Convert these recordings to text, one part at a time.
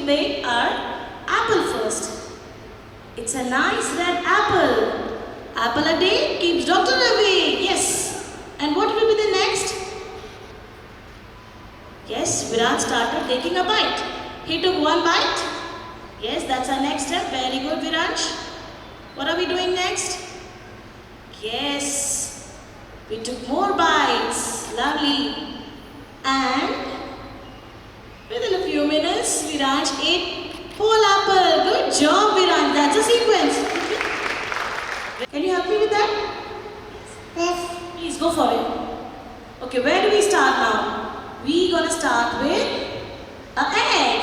play our apple first. It's a nice red apple. Apple a day keeps doctor away. Yes. And what will be the next? Yes, Viraj started taking a bite. He took one bite. Yes, that's our next step. Very good, Viraj. What are we doing next? Yes, we took more bites. Lovely. And within a few minutes, Viraj ate whole apple. Good job, Viraj. That's a sequence. Can you help me with that? Yes. Please go for it. Okay, where do we start now? We're gonna start with an egg.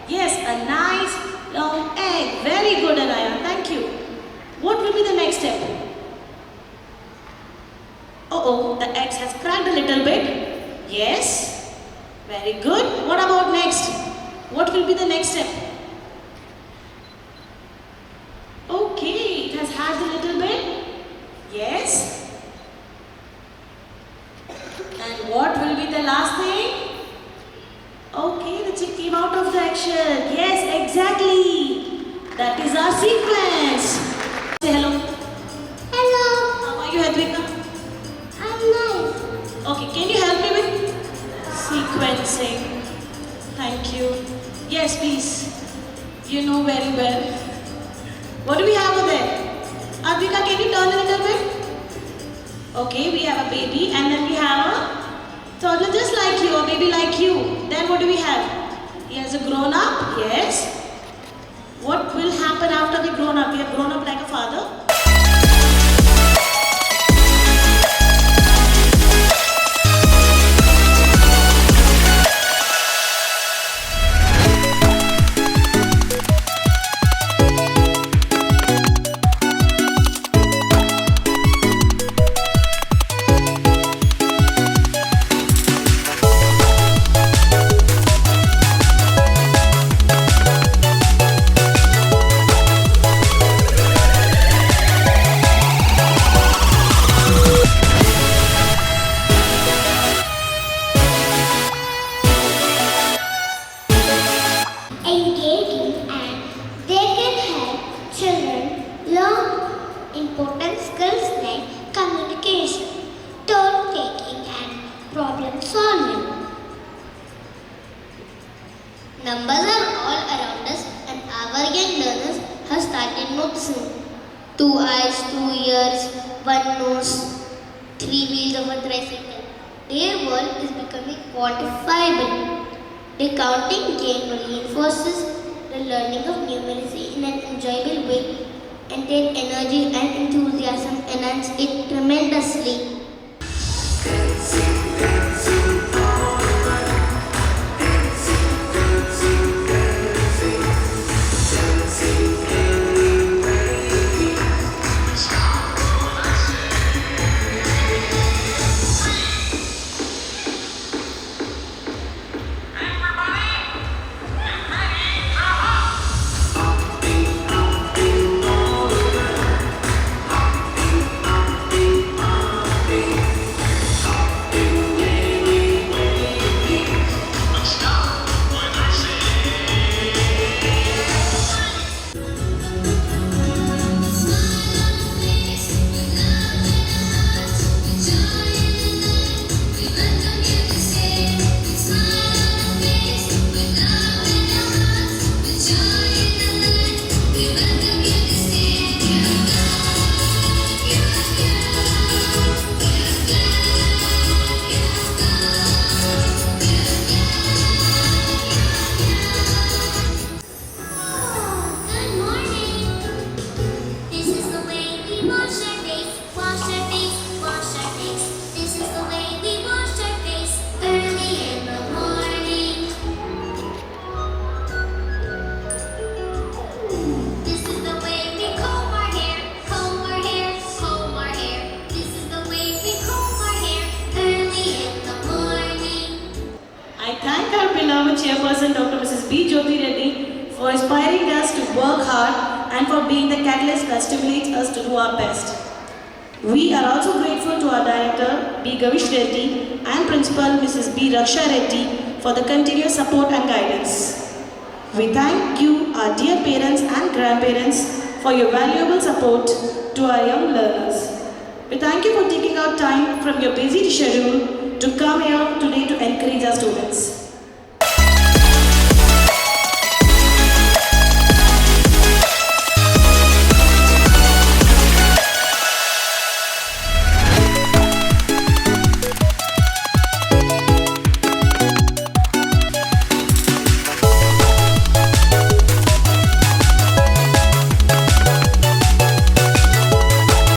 Yes, a nice round egg. Very good, Anaya. Thank you. What will be the next step? Uh-oh, the egg has cracked a little bit. Yes. Very good. What about next? What will be the next step? Okay, it has hatched a little bit. Yes. And what will be the last thing? Okay, the chick came out of the eggshell. Yes, exactly. That is our sequence. Say hello. Hello. How are you, Hedvika? I'm nice. Okay, can you help me with sequencing? Thank you. Yes, please. You know very well. What do we have over there? Advika, can you turn a little bit? Okay, we have a baby and then we have a toddler just like you, a baby like you. Then what do we have? He has a grown up. Yes. What will happen after we grown up? We have grown up like a father. Engaging, and they can help children learn important skills like communication, turn taking, and problem solving. Numbers are all around us, and our young learners have started noticing. 2 eyes, 2 ears, 1 nose, 3 wheels of a tricycle. Their world is becoming quantifiable. The counting game reinforces the learning of numeracy in an enjoyable way, and their energy and enthusiasm enhance it tremendously. Chairperson Dr. Mrs. B. Jyoti Reddy for inspiring us to work hard and for being the catalyst that stimulates us to do our best. We are also grateful to our Director B. Gavish Reddy and Principal Mrs. B. Raksha Reddy for the continuous support and guidance. We thank you, our dear parents and grandparents, for your valuable support to our young learners. We thank you for taking out time from your busy schedule to come here today to encourage our students.